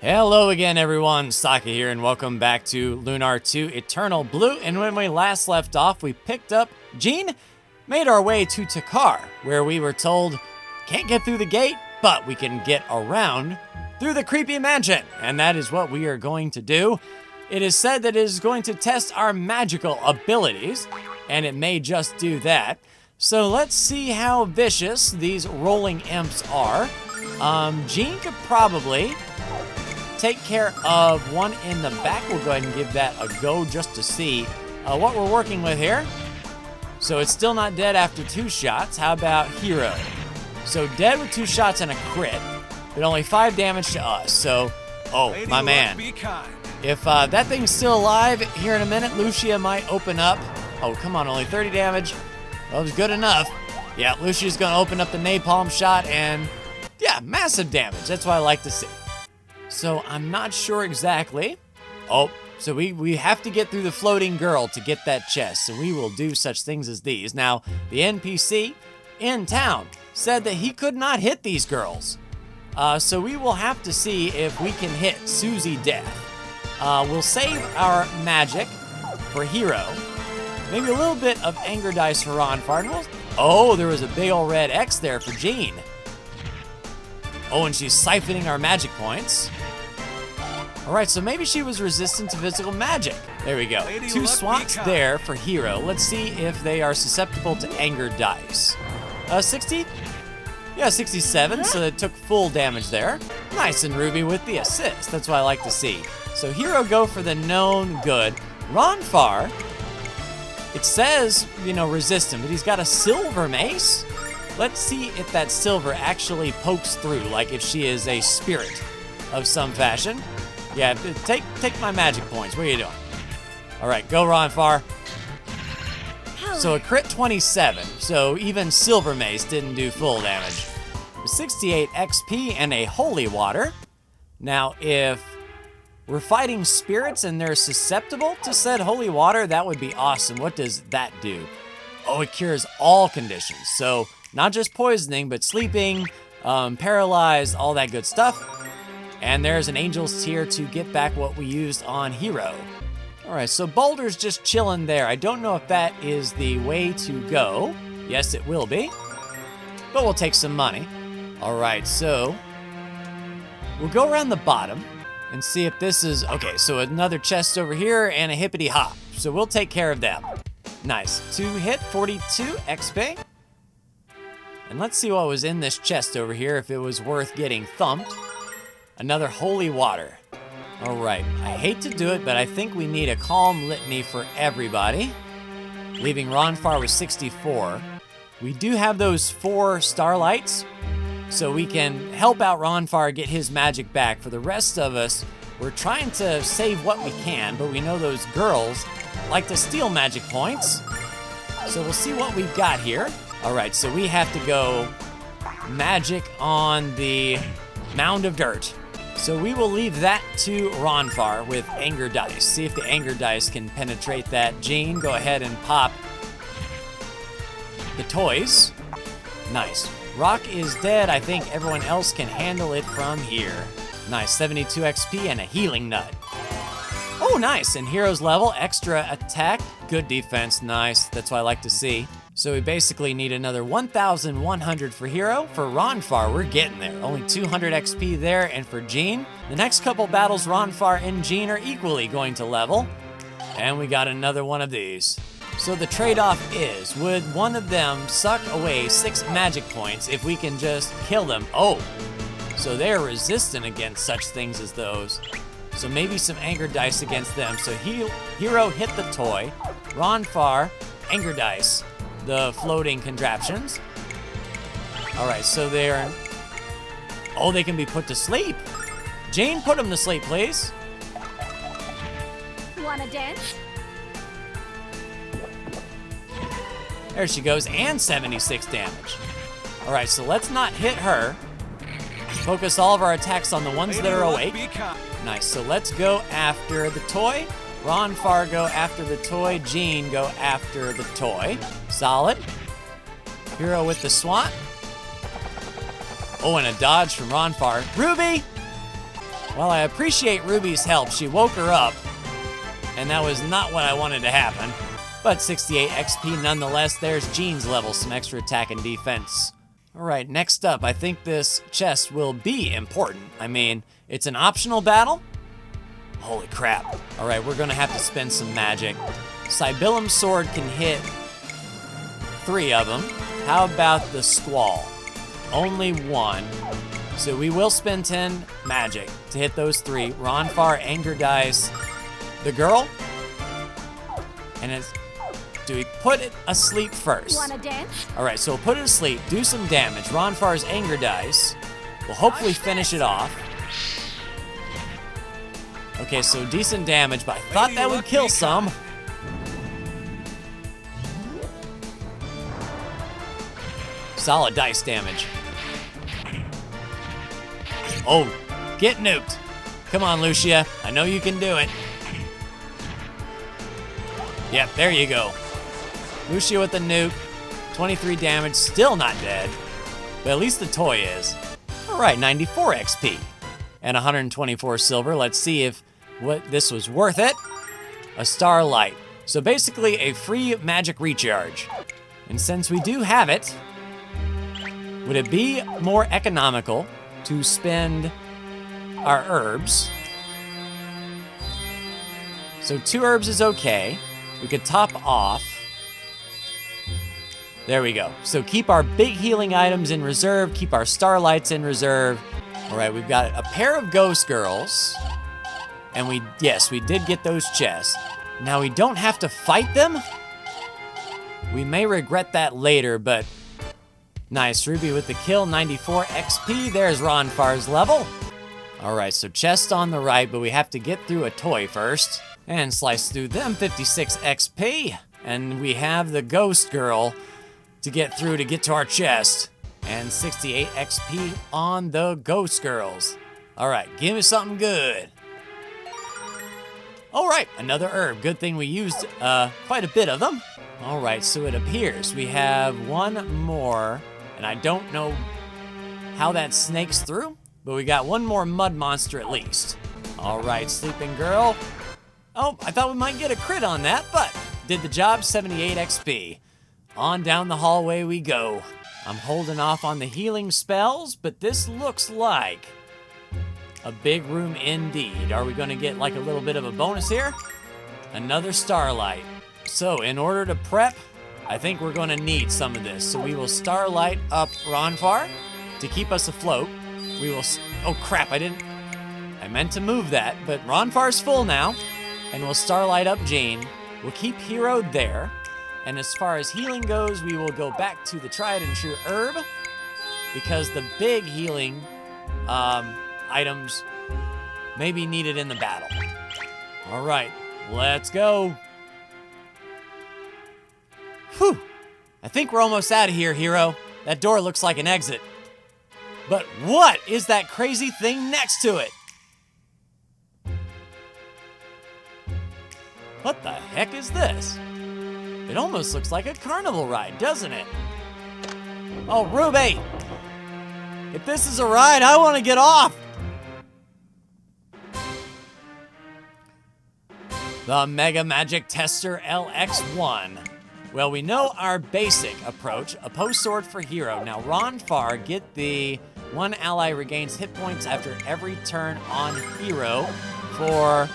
Hello again, everyone. Saka here, and welcome back to Lunar 2 Eternal Blue. And when we last left off, we picked up Jean, made our way to Takar, where we were told, can't get through the gate, but we can get around through the creepy mansion. And that is what we are going to do. It is said that it is going to test our magical abilities, and it may just do that. So let's see how vicious these rolling imps are. Jean could probably take care of one in the back. We'll go ahead and give that a go just to see what we're working with here. So it's still not dead after 2 shots. How about Hero? So dead with 2 shots and a crit, but only 5 damage to us. So, oh, my man. If that thing's still alive here in a minute, Lucia might open up. Oh, come on, only 30 damage. Well, it was good enough. Yeah, Lucia's gonna open up the napalm shot and, yeah, massive damage. That's what I like to see. So I'm not sure exactly. Oh, so we have to get through the floating girl to get that chest. So we will do such things as these. Now, the NPC in town said that he could not hit these girls. So we will have to see if we can hit Susie death. We'll save our magic for Hero. Maybe a little bit of anger dice for Ron Farnwell. Oh, there was a big old red X there for Jean. Oh, and she's siphoning our magic points. All right, so maybe she was resistant to physical magic. There we go. 2 swats there for Hero. Let's see if they are susceptible to anger dice. 60? Yeah, 67, so it took full damage there. Nice, and Ruby with the assist. That's what I like to see. So Hero go for the known good. Ronfar, it says, you know, resistant, but he's got a silver mace. Let's see if that silver actually pokes through, like if she is a spirit of some fashion. Yeah, take my magic points. What are you doing? All right, go Ronfar. So a crit 27, so even Silver Mace didn't do full damage. 68 XP and a holy water. Now, if we're fighting spirits and they're susceptible to said holy water, that would be awesome. What does that do? Oh, it cures all conditions. So not just poisoning, but sleeping, paralyzed, all that good stuff. And there's an Angel's Tear to get back what we used on Hero. All right, so Boulder's just chilling there. I don't know if that is the way to go. Yes, it will be, but we'll take some money. All right, so we'll go around the bottom and see if this is, okay, so another chest over here and a hippity hop. So we'll take care of them. Nice, 2 hit, 42 XP. And let's see what was in this chest over here, if it was worth getting thumped. Another holy water. All right, I hate to do it, but I think we need a calm litany for everybody. Leaving Ronfar with 64. We do have those 4 starlights, so we can help out Ronfar get his magic back. For the rest of us, we're trying to save what we can, but we know those girls like to steal magic points. So we'll see what we've got here. All right, so we have to go magic on the mound of dirt. So we will leave that to Ronfar with anger dice. See if the anger dice can penetrate that. Jean, go ahead and pop the toys. Nice. Rock is dead. I think everyone else can handle it from here. Nice, 72 XP and a healing nut. Oh, nice, and Hero's level, extra attack, good defense, nice. That's what I like to see. So we basically need another 1,100 for Hero. For Ronfar, we're getting there. Only 200 XP there, and for Jean, the next couple battles, Ronfar and Jean are equally going to level. And we got another one of these. So the trade-off is, would one of them suck away 6 magic points if we can just kill them? Oh, so they're resistant against such things as those. So maybe some anger dice against them. So Hero hit the toy. Ronfar, anger dice. The floating contraptions. All right, so they're, oh, they can be put to sleep. Jane, put them to sleep, please. Wanna dance? There she goes, and 76 damage. All right, so let's not hit her. Focus all of our attacks on the ones that are awake. Nice, so let's go after the toy. Ronfar go after the toy. Jean go after the toy. Solid. Hero with the swat. Oh, and a dodge from Ronfar. Ruby! Well, I appreciate Ruby's help. She woke her up, and that was not what I wanted to happen. But 68 XP nonetheless. There's Jean's level, some extra attack and defense. All right, next up, I think this chest will be important. I mean, it's an optional battle. Holy crap. All right, we're gonna have to spend some magic. Sibyllum's sword can hit 3 of them. How about the Squall? Only 1. So we will spend 10 magic to hit those 3. Ronfar, Anger Dice, the girl. And it's, do we put it asleep first? Wanna dance? All right, so we'll put it asleep, do some damage. Ronfar's Anger Dice will hopefully finish it off. Okay, so decent damage, but I thought that would kill some. Solid dice damage. Oh, get nuked. Come on, Lucia. I know you can do it. Yep, there you go. Lucia with the nuke. 23 damage, still not dead. But at least the toy is. All right, 94 XP. And 124 silver. Let's see if this was worth it. A Starlight. So basically a free magic recharge. And since we do have it, would it be more economical to spend our herbs? So 2 herbs is okay. We could top off. There we go. So keep our big healing items in reserve, keep our Starlights in reserve. All right, we've got a pair of Ghost Girls. And yes, we did get those chests. Now we don't have to fight them. We may regret that later, but nice. Ruby with the kill, 94 XP. There's Ronfar's level. All right, so chest on the right, but we have to get through a toy first. And slice through them, 56 XP. And we have the Ghost Girl to get through to get to our chest. And 68 XP on the Ghost Girls. All right, give me something good. All right, another herb. Good thing we used quite a bit of them. All right, so it appears we have one more, and I don't know how that snakes through, but we got one more mud monster at least. All right, Sleeping Girl. Oh, I thought we might get a crit on that, but did the job, 78 XP. On down the hallway we go. I'm holding off on the healing spells, but this looks like a big room indeed. Are we gonna get like a little bit of a bonus here? Another Starlight. So in order to prep, I think we're gonna need some of this. So we will Starlight up Ronfar to keep us afloat. We will, oh crap, I meant to move that, but Ronfar's full now. And we'll Starlight up Jane. We'll keep Hero there. And as far as healing goes, we will go back to the tried and true herb because the big healing items may be needed in the battle. All right, let's go. Whew, I think we're almost out of here, Hero. That door looks like an exit. But what is that crazy thing next to it? What the heck is this? It almost looks like a carnival ride, doesn't it? Oh, Ruby! If this is a ride, I want to get off! The Mega Magic Tester LX1. Well, we know our basic approach, a post sword for Hero. Now, Ronfar, get the one ally regains hit points after every turn on Hero for,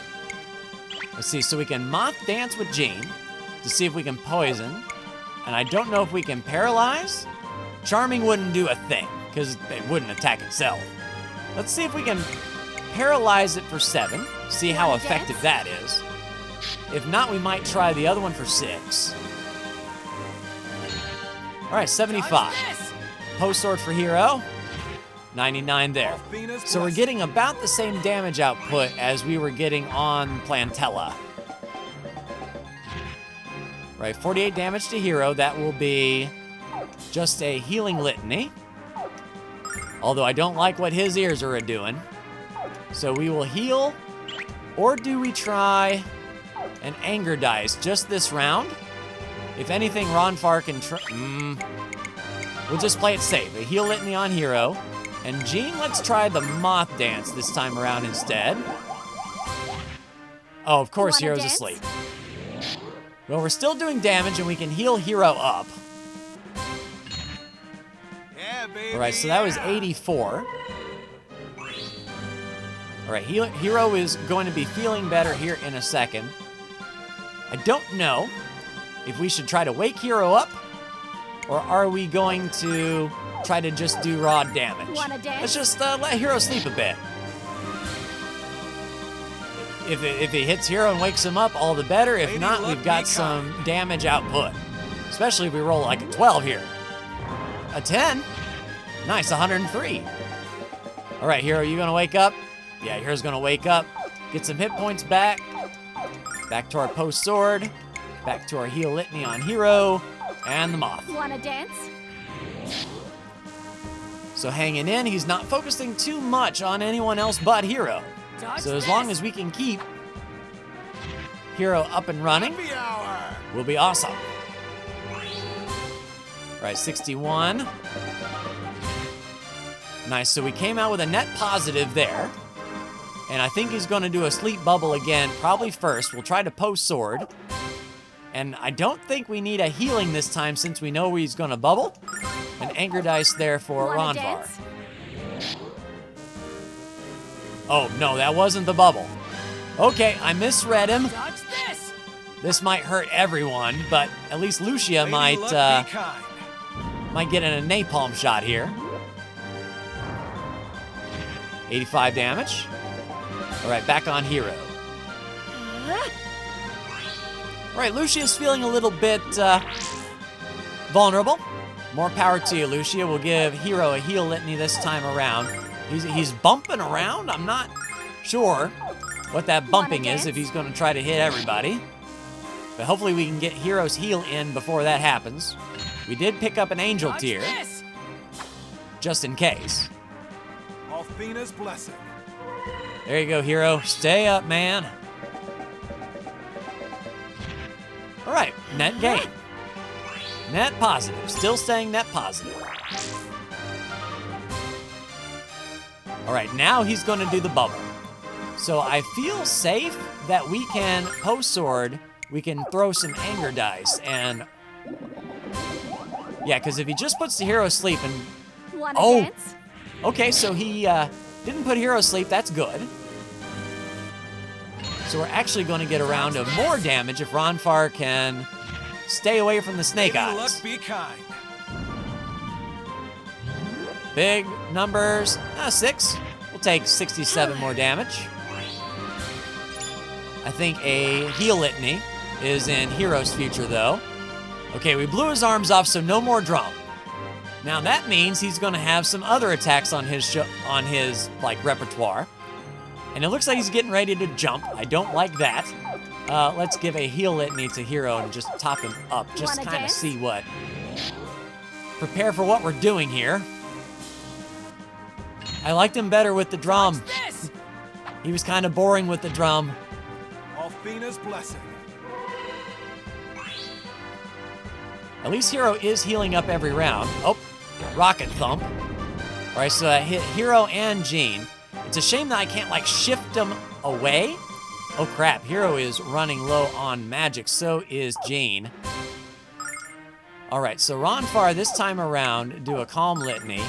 let's see, so we can Moth Dance with Jean to see if we can poison. And I don't know if we can paralyze. Charming wouldn't do a thing because it wouldn't attack itself. Let's see if we can paralyze it for 7, see how effective that is. If not, we might try the other one for 6. All right, 75. Post sword for Hero. 99 there. So we're getting about the same damage output as we were getting on Plantella. Right, 48 damage to Hero. That will be just a healing litany. Although I don't like what his ears are doing. So we will heal. Or do we try an Anger Dice just this round? If anything, Ronfar can we'll just play it safe. A heal litany on Hero. And Jean, let's try the moth dance this time around instead. Oh, of course, Hero's asleep. Well, we're still doing damage, and we can heal Hero up. Yeah, baby. All right, so that was 84. All right, Hero is going to be feeling better here in a second. I don't know if we should try to wake Hero up, or are we going to try to just do raw damage? Let's just let Hero sleep a bit. If it hits Hero and wakes him up, all the better. If not, we've got some damage output. Especially if we roll like a 12 here. A 10? Nice, 103. All right, Hero, you gonna wake up? Yeah, Hero's gonna wake up. Get some hit points back. Back to our post sword. Back to our heal litany on Hero. And the moth. Wanna dance? So hanging in, he's not focusing too much on anyone else but Hero. So as long as we can keep Hero up and running, we'll be awesome. All right, 61. Nice, so we came out with a net positive there. And I think he's gonna do a sleep bubble again, probably first. We'll try to post sword. And I don't think we need a healing this time since we know he's gonna bubble. An anger dice there for Ronvar. Oh, no, that wasn't the bubble. Okay, I misread him. This might hurt everyone, but at least Lucia might get in a napalm shot here. 85 damage. All right, back on Hero. All right, Lucia's feeling a little bit vulnerable. More power to you, Lucia. We'll give Hero a heal litany this time around. He's bumping around. I'm not sure what that bumping is, if he's going to try to hit everybody. But hopefully we can get Hero's heal in before that happens. We did pick up an angel tier, just in case. Athena's blessing. There you go, Hero. Stay up, man. All right, net gain. Net positive. Still staying net positive. All right, now he's going to do the bubble. So I feel safe that we can post sword. We can throw some anger dice and... Yeah, because if he just puts the Hero asleep and... Wanna dance? Okay, so he didn't put Hero asleep. That's good. So we're actually going to get a round of more damage if Ronfar can stay away from the snake eyes. Luck be kind. Big numbers. 6. We'll take 67 more damage. I think a heal litany is in Hero's future, though. Okay, we blew his arms off, so no more drum. Now that means he's going to have some other attacks on his like repertoire. And it looks like he's getting ready to jump. I don't like that. Let's give a heal litany to Hero and just top him up. Just kind of see what... Prepare for what we're doing here. I liked him better with the drum. He was kind of boring with the drum. Athena's blessing. At least Hero is healing up every round. Oh, rocket thump. All right, so I hit Hero and Jean. It's a shame that I can't, like, shift them away. Oh, crap. Hero is running low on magic. So is Jean. All right, so Ronfar this time around do a calm litany.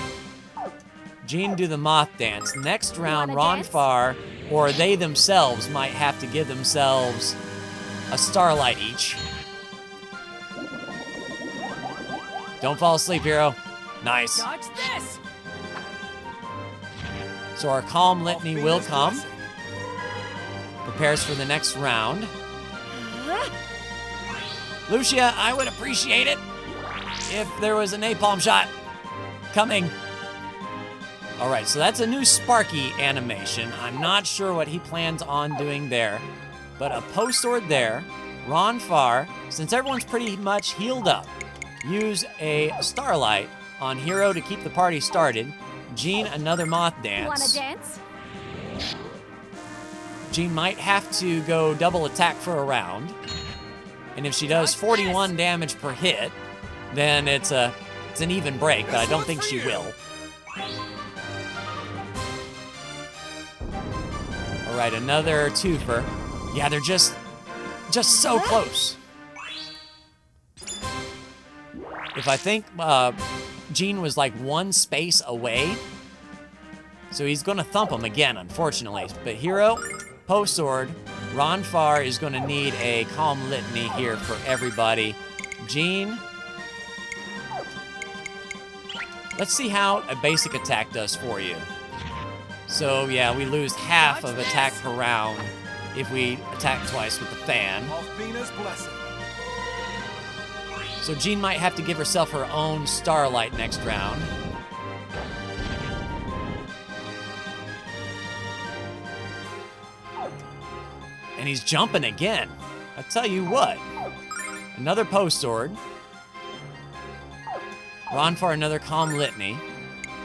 Jean do the moth dance. Next round, Ronfar or they themselves might have to give themselves a starlight each. Don't fall asleep, Hero. Nice. So our calm litany will come. Prepares for the next round. Lucia, I would appreciate it if there was a napalm shot coming. All right, so that's a new Sparky animation. I'm not sure what he plans on doing there, but a post sword there. Ronfar, since everyone's pretty much healed up, use a starlight on Hero to keep the party started. Jean, another moth dance. Wanna dance? Jean might have to go double attack for a round. And if she does 41 damage per hit, then it's an even break, but I don't think she will. All right, another twofer. Yeah, they're just so close. If I think Gene was like one space away, so he's gonna thump him again, unfortunately. But Hero, Post Sword, Ron Farr is gonna need a Calm Litany here for everybody. Gene, let's see how a basic attack does for you. So yeah, we lose half of attack per round if we attack twice with the fan. Alfina's blessing. So Jean might have to give herself her own Starlight next round. And he's jumping again. I tell you what. Another Post Sword. Ron for another Calm Litany.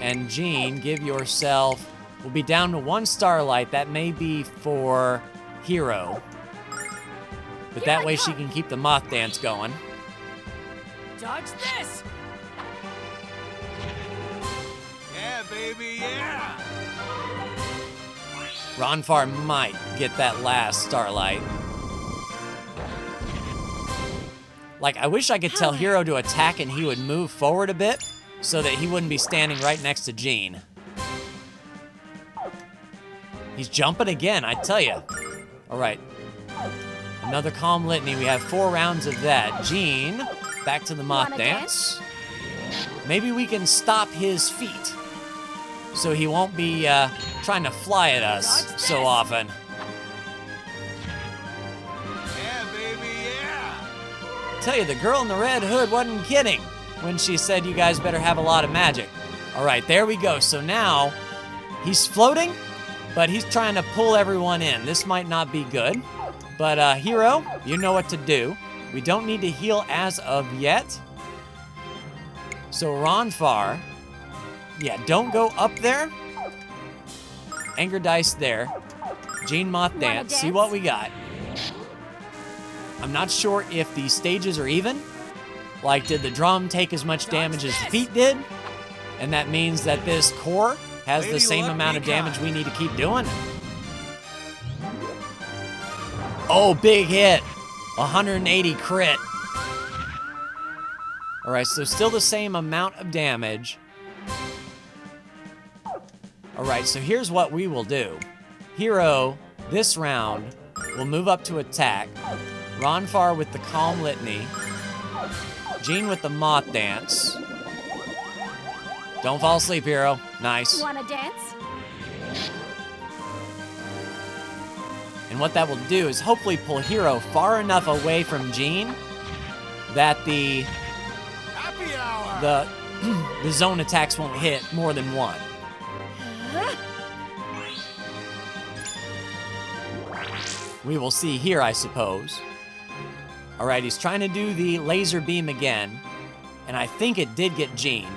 And Jean, give yourself... We'll be down to one Starlight. That may be for Hero. But that way she can keep the Moth Dance going. Dodge this! Yeah, baby, yeah! Ronfar might get that last Starlight. Like, I wish I could tell Hero to attack and he would move forward a bit so that he wouldn't be standing right next to Jean. He's jumping again, I tell you. All right. Another Calm Litany. We have 4 rounds of that. Jean, back to the Moth Dance. Maybe we can stop his feet so he won't be trying to fly at us so often. Yeah, baby, yeah! Tell you, the girl in the red hood wasn't kidding when she said you guys better have a lot of magic. All right, there we go. So now he's floating, but he's trying to pull everyone in. This might not be good, but Hero, you know what to do. We don't need to heal as of yet. So Ronfar, yeah, don't go up there. Anger Dice there. Jean Moth Dance, see what we got. I'm not sure if the stages are even. Like, did the drum take as much damage as the feet did? And that means that this core has the same amount of damage we need to keep doing. Oh, big hit. 180 crit. All right, so still the same amount of damage. All right, so here's what we will do. Hero, this round, will move up to attack. Ronfar with the Calm Litany. Jean with the Moth Dance. Don't fall asleep, Hero. Nice. Wanna dance? And what that will do is hopefully pull Hero far enough away from Jean that the Happy hour! the zone attacks won't hit more than one. We will see here, I suppose. All right, he's trying to do the laser beam again, and I think it did get Jean.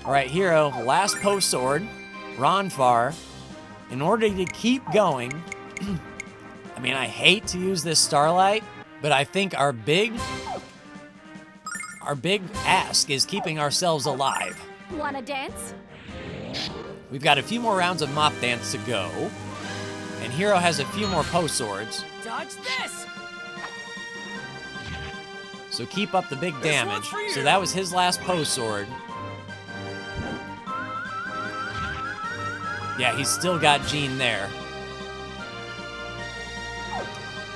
All right, Hero, last Post Sword, Ronfar. In order to keep going, I mean, I hate to use this Starlight, but I think our big ask is keeping ourselves alive. Wanna dance? We've got a few more rounds of Moth Dance to go, and Hero has a few more Post Swords. Dodge this! So keep up the big This damage. one's for you. So that was his last Post Sword. Yeah, he's still got Jean there.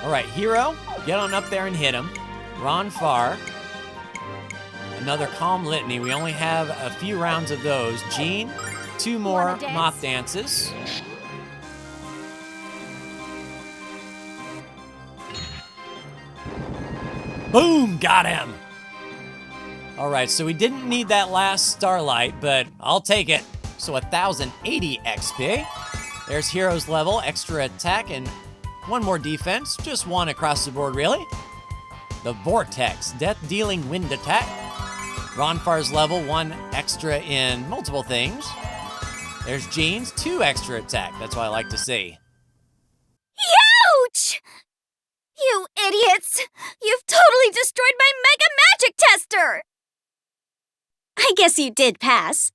All right, Hero, get on up there and hit him. Ronfar, another Calm Litany. We only have a few rounds of those. Jean, 2 more Wanna dance? Moth Dances. Boom, got him. All right, so we didn't need that last Starlight, but I'll take it. So 1,080 XP. There's Hero's level, extra attack, and 1 more defense. Just 1 across the board, really. The Vortex, death-dealing wind attack. Ronfar's level, 1 extra in multiple things. There's Jean's, 2 extra attack. That's what I like to see. Ouch! You idiots! You've totally destroyed my Mega Magic Tester! I guess you did pass.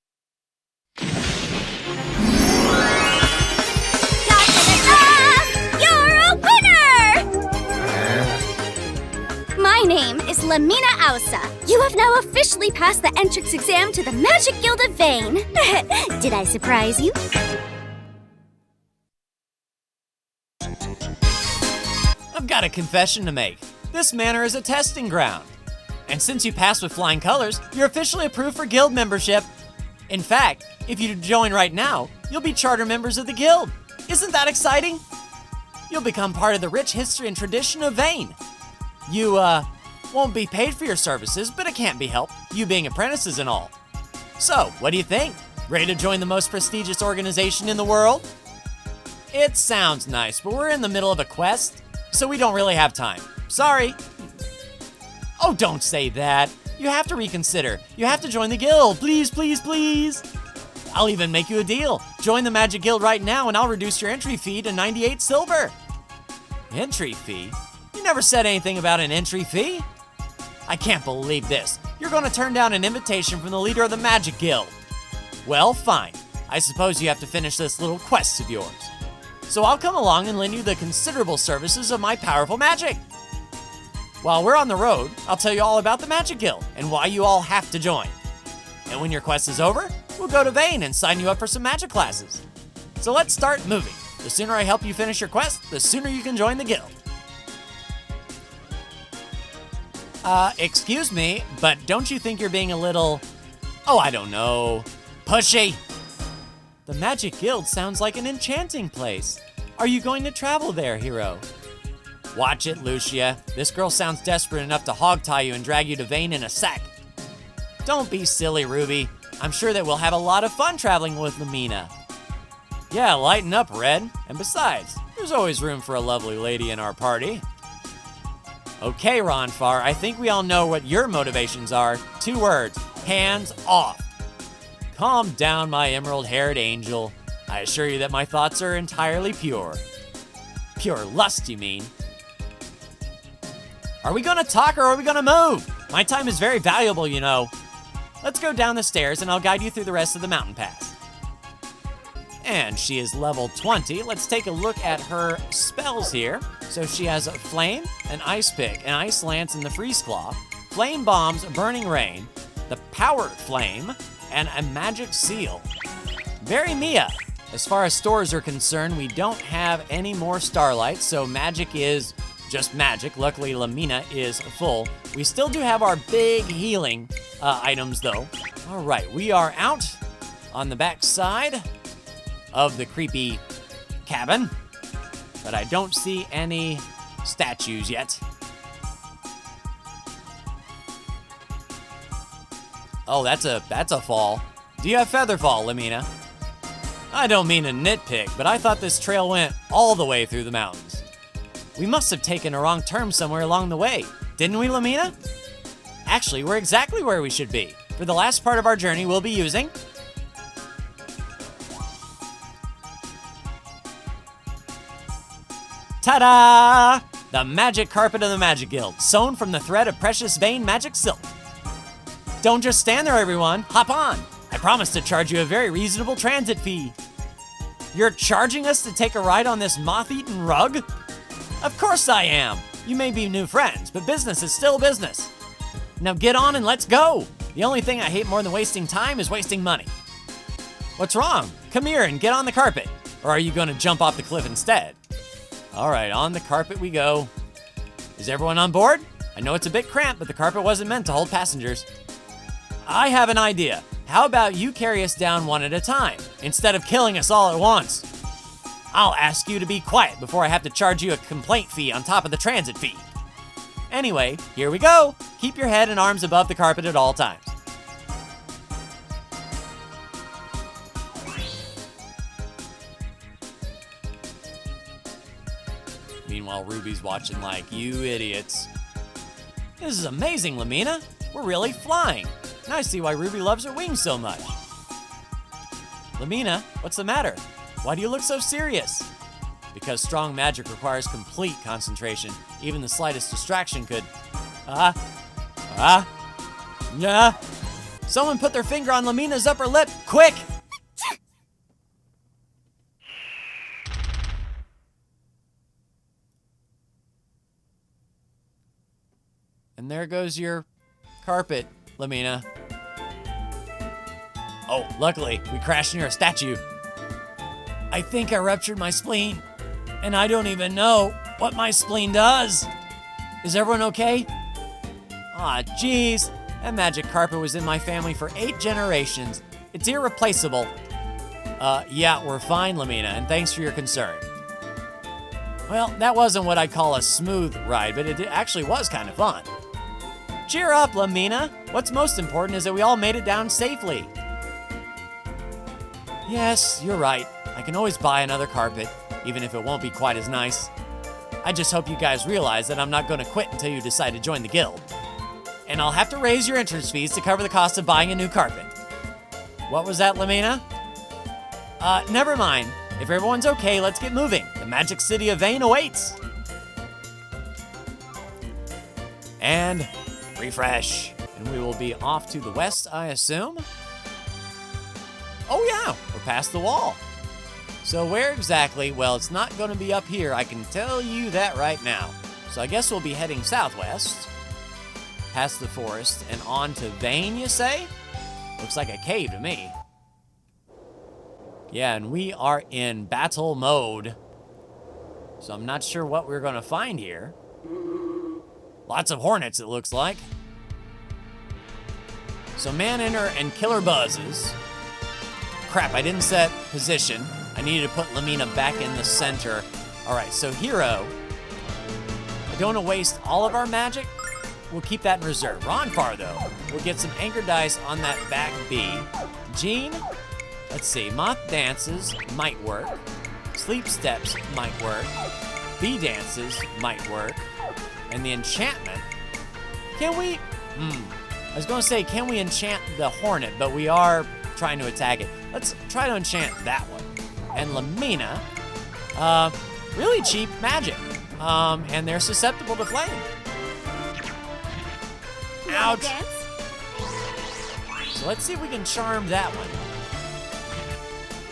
Gotcha! Lamina Ausa. You have now officially passed the entrance exam to the Magic Guild of Vane. Did I surprise you? I've got a confession to make. This manor is a testing ground. And since you passed with flying colors, you're officially approved for guild membership. In fact, if you join right now, you'll be charter members of the guild. Isn't that exciting? You'll become part of the rich history and tradition of Vane. You, won't be paid for your services, but it can't be helped, you being apprentices and all. So, what do you think? Ready to join the most prestigious organization in the world? It sounds nice, but we're in the middle of a quest, so we don't really have time. Sorry. Oh, don't say that. You have to reconsider. You have to join the guild. Please, please, please. I'll even make you a deal. Join the Magic Guild right now and I'll reduce your entry fee to 98 silver. Entry fee? You never said anything about an entry fee. I can't believe this. You're going to turn down an invitation from the leader of the Magic Guild. Well, fine. I suppose you have to finish this little quest of yours. So I'll come along and lend you the considerable services of my powerful magic. While we're on the road, I'll tell you all about the Magic Guild and why you all have to join. And when your quest is over, we'll go to Vane and sign you up for some magic classes. So let's start moving. The sooner I help you finish your quest, the sooner you can join the guild. Excuse me, but don't you think you're being a little, I don't know, pushy? The Magic Guild sounds like an enchanting place. Are you going to travel there, hero? Watch it, Lucia. This girl sounds desperate enough to hog-tie you and drag you to Vane in a sack. Don't be silly, Ruby. I'm sure that we'll have a lot of fun traveling with Lamina. Yeah, lighten up, Red. And besides, there's always room for a lovely lady in our party. Okay, Ronfar, I think we all know what your motivations are. 2 words, hands off. Calm down, my emerald-haired angel. I assure you that my thoughts are entirely pure. Pure lust, you mean? Are we gonna talk or are we gonna move? My time is very valuable, you know. Let's go down the stairs and I'll guide you through the rest of the mountain pass. And she is level 20. Let's take a look at her spells here. So she has a Flame, an Ice Pick, an Ice Lance, and the Freeze Claw, Flame Bombs, Burning Rain, the Power Flame, and a Magic Seal. Very Mia. As far as stores are concerned, we don't have any more Starlights, so magic is just magic. Luckily, Lamina is full. We still do have our big healing items, though. All right, we are out on the back side of the creepy cabin, but I don't see any statues yet. Oh, that's a fall. Do you have feather fall, Lamina? I don't mean to nitpick, but I thought this trail went all the way through the mountains. We must have taken a wrong turn somewhere along the way, didn't we, Lamina? Actually, we're exactly where we should be. For the last part of our journey, we'll be using ta-da! The magic carpet of the Magic Guild, sewn from the thread of precious Vane magic silk. Don't just stand there, everyone. Hop on. I promise to charge you a very reasonable transit fee. You're charging us to take a ride on this moth-eaten rug? Of course I am. You may be new friends, but business is still business. Now get on and let's go. The only thing I hate more than wasting time is wasting money. What's wrong? Come here and get on the carpet. Or are you going to jump off the cliff instead? All right, on the carpet we go. Is everyone on board? I know it's a bit cramped, but the carpet wasn't meant to hold passengers. I have an idea. How about you carry us down one at a time, instead of killing us all at once? I'll ask you to be quiet before I have to charge you a complaint fee on top of the transit fee. Anyway, here we go. Keep your head and arms above the carpet at all times. Meanwhile, Ruby's watching like, you idiots. This is amazing, Lamina. We're really flying. Now I see why Ruby loves her wings so much. Lamina, what's the matter? Why do you look so serious? Because strong magic requires complete concentration. Even the slightest distraction could... Yeah. Someone put their finger on Lamina's upper lip, quick! And And there goes your carpet, Lamina. Oh, luckily, we crashed near a statue. I think I ruptured my spleen, and I don't even know what my spleen does. Is everyone okay? Aw, geez. That magic carpet was in my family for 8 generations. It's irreplaceable. Yeah, we're fine, Lamina, and thanks for your concern. Well, that wasn't what I'd call a smooth ride, but it actually was kind of fun. Cheer up, Lamina. What's most important is that we all made it down safely. Yes, you're right. I can always buy another carpet, even if it won't be quite as nice. I just hope you guys realize that I'm not going to quit until you decide to join the guild. And I'll have to raise your entrance fees to cover the cost of buying a new carpet. What was that, Lamina? Never mind. If everyone's okay, let's get moving. The magic city of Vane awaits. And refresh. And we will be off to the west, I assume. Oh yeah, we're past the wall. So where exactly? Well, it's not going to be up here. I can tell you that right now. So I guess we'll be heading southwest, past the forest, and on to Vane, you say? Looks like a cave to me. Yeah, and we are in battle mode. So I'm not sure what we're going to find here. Lots of hornets, it looks like. So man-eater and killer buzzes. Crap, I didn't set position. I needed to put Lamina back in the center. All right, so hero. I don't want to waste all of our magic. We'll keep that in reserve. Ronfar, though, we'll get some anchor dice on that back B. Jean, let's see. Moth dances might work. Sleep steps might work. Bee dances might work. And the enchantment. Can we? I was going to say, can we enchant the hornet? But we are trying to attack it. Let's try to enchant that one. And Lamina, really cheap magic. And they're susceptible to flame. Ouch. So let's see if we can charm that one.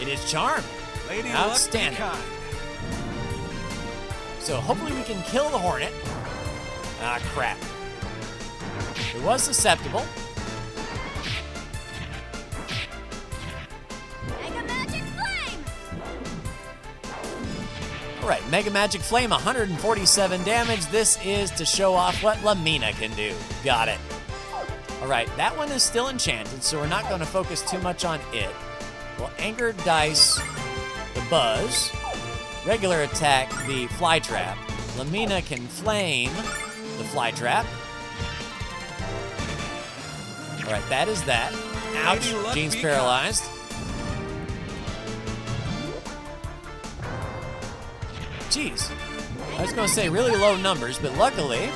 It is charmed. Lady Outstanding. Luck be kind. So hopefully we can kill the hornet. Ah, crap. It was susceptible. Mega Magic Flame! All right, Mega Magic Flame, 147 damage. This is to show off what Lamina can do. Got it. All right, that one is still enchanted, so we're not going to focus too much on it. We'll anchor dice the buzz. Regular attack the fly trap. Lamina can flame the fly trap. All right, that is that. Ouch, Lady Luck Jean's be paralyzed. Jeez, I was gonna say really low numbers, but luckily,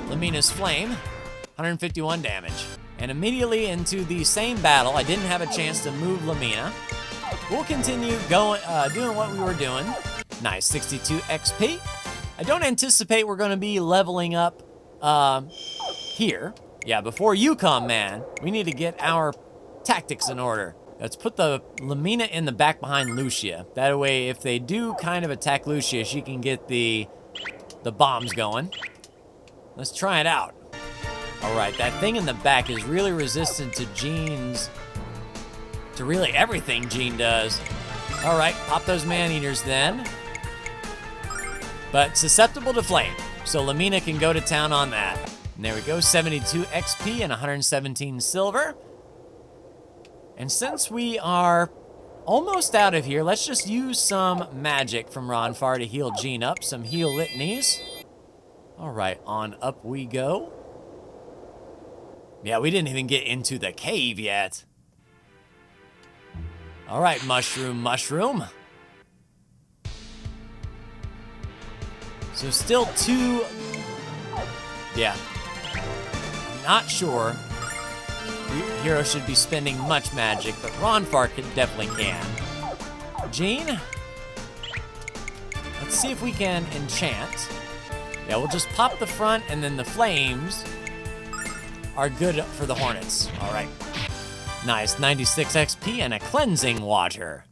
Lamina's flame, 151 damage. And immediately into the same battle, I didn't have a chance to move Lamina. We'll continue going, doing what we were doing. Nice, 62 XP. I don't anticipate we're gonna be leveling up here. Yeah, before you come, man, we need to get our tactics in order. Let's put the Lamina in the back behind Lucia. That way, if they do kind of attack Lucia, she can get the bombs going. Let's try it out. All right, that thing in the back is really resistant to Jean's, to really everything Jean does. All right, pop those man-eaters then. But susceptible to flame, so Lamina can go to town on that. And there we go, 72 XP and 117 silver. And since we are almost out of here, let's just use some magic from Ronfar to heal Jean up. Some heal litanies. All right, on up we go. Yeah, we didn't even get into the cave yet. All right, mushroom, mushroom. So still two, yeah. Not sure. Hero should be spending much magic, but Ronfar definitely can. Jean, let's see if we can enchant. Yeah, we'll just pop the front, and then the flames are good for the hornets. All right. Nice, 96 XP and a cleansing water.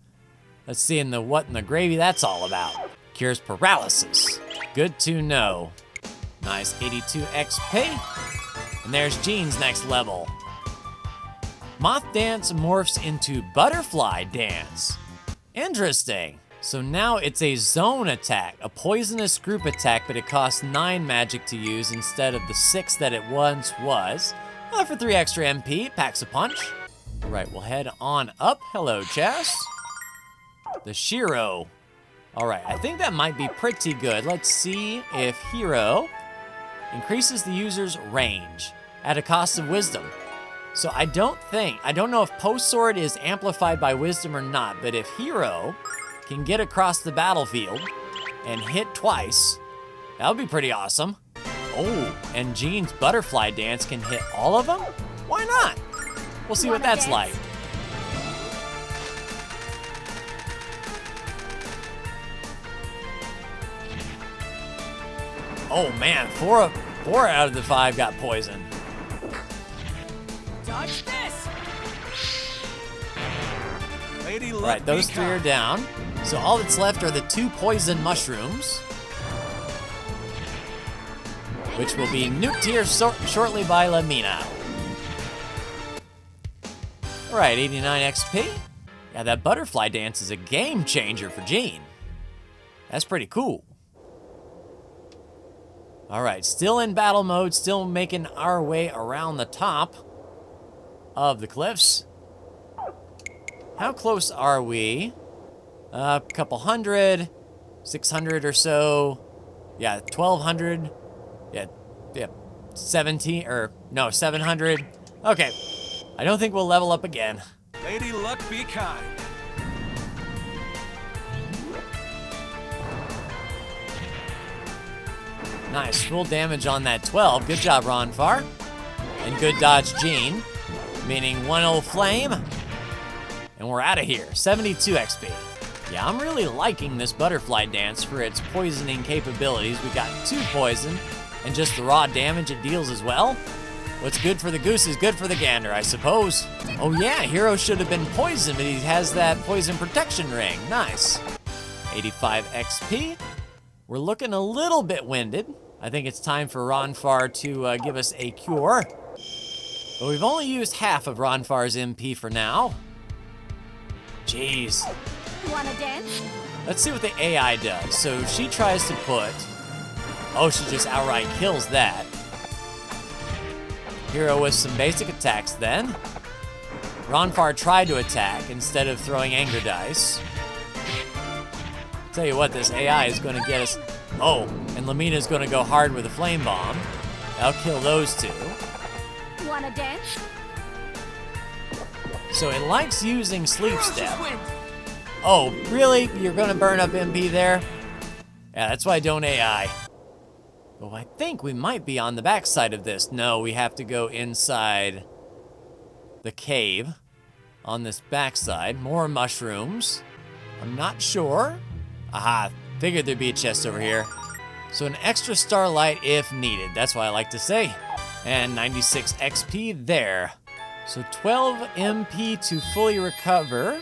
Let's see what in the gravy that's all about. Cures paralysis. Good to know. Nice, 82 XP. And there's Jean's next level. Moth Dance morphs into Butterfly Dance. Interesting. So now it's a zone attack, a poisonous group attack, but it costs 9 magic to use instead of the 6 that it once was. For 3 extra MP, packs a punch. All right, we'll head on up. Hello, Chess. The Shiro. All right, I think that might be pretty good. Let's see if Hero increases the user's range at a cost of wisdom. So I don't know if Post Sword is amplified by wisdom or not, but if Hero can get across the battlefield and hit twice, that would be pretty awesome. Oh, and Jean's Butterfly Dance can hit all of them? Why not? We'll see what that's like. Oh man, four out of the 5 got poisoned. Dodge this! Lady Luck, Right, those be 3 are kind. down. So all that's left are the 2 poison mushrooms, which will be nuked here shortly by Lamina. All right, 89 XP. Yeah, that Butterfly Dance is a game changer for Jean. That's pretty cool. All right, still in battle mode, still making our way around the top of the cliffs. How close are we? A couple hundred, 600 or so. Yeah, 1,200. Yeah, 700. Okay, I don't think we'll level up again. Lady Luck, be kind. Nice, full damage on that 12. Good job, Ronfar. And good dodge, Jean. Meaning 1 old flame. And we're out of here. 72 XP. Yeah, I'm really liking this Butterfly Dance for its poisoning capabilities. We got 2 poison, and just the raw damage it deals as well. What's good for the goose is good for the gander, I suppose. Oh yeah, Hero should have been poisoned, but he has that poison protection ring. Nice. 85 XP. We're looking a little bit winded. I think it's time for Ronfar to give us a cure. But we've only used half of Ronfar's MP for now. Jeez. Wanna dance? Let's see what the AI does. So she tries to put... Oh, she just outright kills that. Hero with some basic attacks then. Ronfar tried to attack instead of throwing anger dice. Tell you what, this AI is going to get us... Oh, and Lamina's going to go hard with a flame bomb. That'll kill those 2. Wanna dance? So it likes using Sleep Ferocious Step. wind! Oh, really? You're going to burn up MP there? Yeah, that's why I don't AI. Oh, I think we might be on the backside of this. No, we have to go inside the cave on this backside. More mushrooms. I'm not sure. Aha, figured there'd be a chest over here. So an extra starlight if needed. That's what I like to say. And 96 XP there. So 12 MP to fully recover.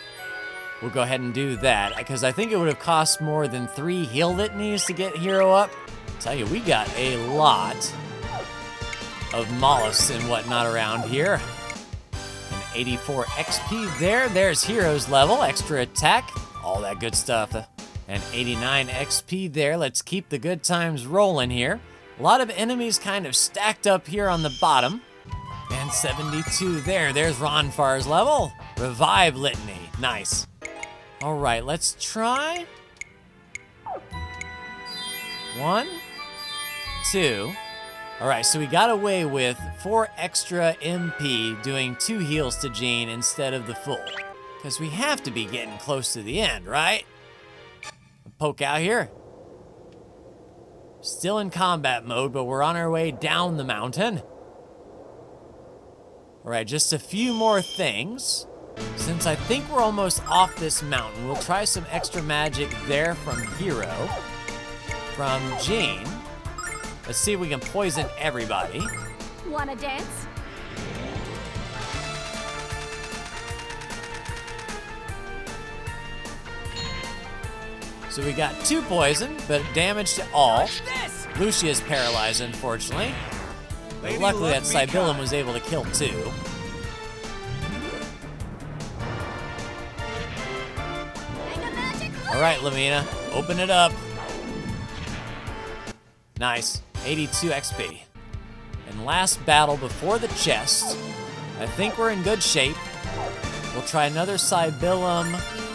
We'll go ahead and do that, because I think it would have cost more than 3 heal litanies to get Hero up. Tell you, we got a lot of mollusks and whatnot around here. And 84 XP there. There's Hero's level, extra attack, all that good stuff. And 89 XP there. Let's keep the good times rolling here. A lot of enemies kind of stacked up here on the bottom. And 72 there. There's Ronfar's level. Revive Litany. Nice. All right, let's try. 1, 2. All right, so we got away with 4 extra MP doing 2 heals to Jean instead of the full. Because we have to be getting close to the end, right? Poke out here. Still in combat mode, but we're on our way down the mountain. All right, just a few more things. Since I think we're almost off this mountain, we'll try some extra magic there from Hero. From Jean. Let's see if we can poison everybody. Wanna dance? So we got 2 poison, but damage to all. Dodge this! Lucia's paralyzed, unfortunately. But Lady luckily, that Luck be Cybillum kind. was able to kill two. Mega Magic All right, Lamina, open it up. Nice, 82 XP. And last battle before the chest. I think we're in good shape. We'll try another Cybillum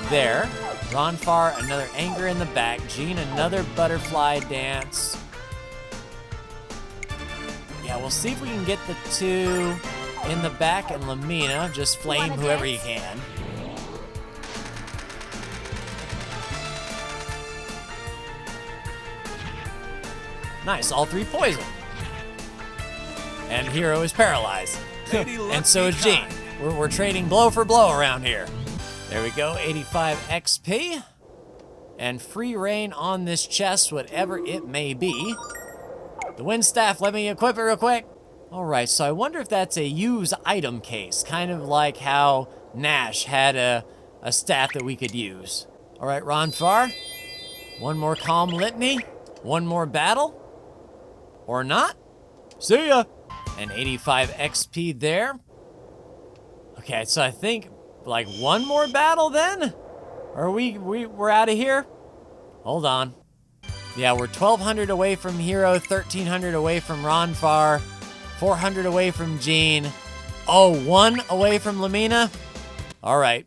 there. Ronfar, another Anger in the back. Jean, another Butterfly Dance. Yeah, we'll see if we can get the two in the back, and Lamina, just flame Wanna whoever dance? you can. Nice, all three poison. And Hero is paralyzed. Lady Luck And so be is Jean. kind. We're trading blow for blow around here. There we go, 85 XP. And free reign on this chest, whatever it may be. The wind staff, let me equip it real quick. All right, so I wonder if that's a use item case, kind of like how Nash had a stat that we could use. All right, Ronfar, one more Calm Litany, one more battle, or not. See ya. And 85 XP there. Okay, so I think like one more battle then? Or we're out of here? Hold on. Yeah, we're 1,200 away from Hero, 1,300 away from Ronfar, 400 away from Jean. Oh, 1 away from Lamina? All right,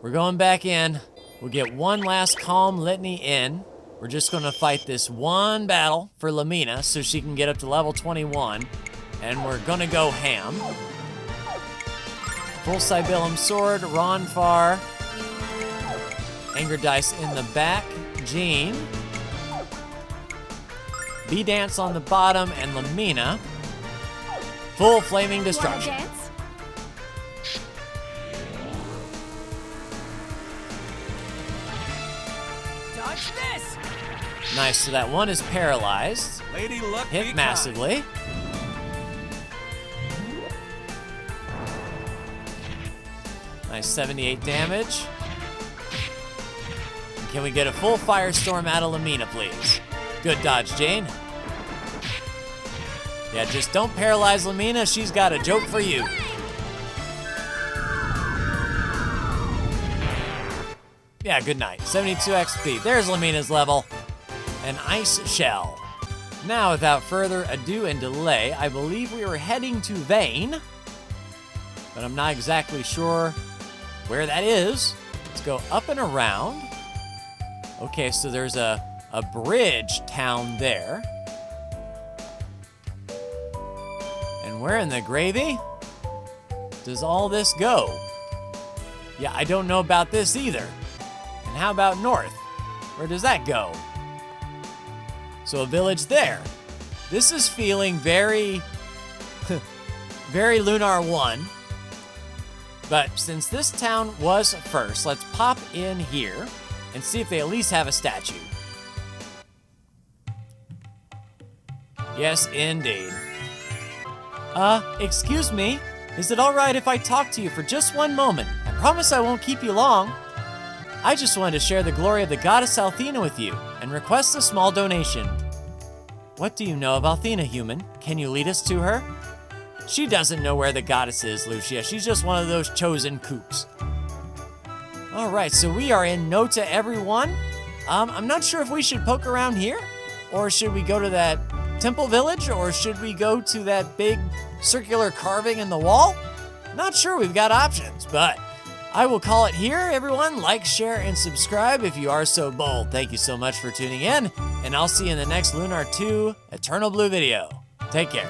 we're going back in. We'll get one last Calm Litany in. We're just gonna fight this one battle for Lamina so she can get up to level 21. And we're gonna go ham. Full Cybillum Sword, Ronfar. Anger Dice in the back, Jean. B-Dance on the bottom, and Lamina. Full Flaming Wanna Destruction. dance? Dodge this! Nice, so that one is paralyzed. Lady Luck be Hit kind. massively. Nice, 78 damage. Can we get a full Firestorm out of Lamina, please? Good dodge, Jane. Yeah, just don't paralyze Lamina. She's got a joke for you. Yeah, good night. 72 XP. There's Lamina's level. An Ice Shell. Now, without further ado and delay, I believe we were heading to Vane, but I'm not exactly sure where that is. Let's go up and around. Okay, so there's a bridge town there. And where in the gravy does all this go? Yeah, I don't know about this either. And how about north? Where does that go? So a village there. This is feeling very, very Lunar 1. But since this town was first, let's pop in here and see if they at least have a statue. Yes, indeed. Excuse me. Is it all right if I talk to you for just one moment? I promise I won't keep you long. I just wanted to share the glory of the goddess Althena with you and request a small donation. What do you know of Althena, human? Can you lead us to her? She doesn't know where the goddess is, Lucia. She's just one of those chosen kooks. All right, so we are in Nota, everyone. I'm not sure if we should poke around here, or should we go to that temple village, or should we go to that big circular carving in the wall? Not sure, we've got options, but I will call it here, everyone. Like, share, and subscribe if you are so bold. Thank you so much for tuning in, and I'll see you in the next Lunar 2 Eternal Blue video. Take care.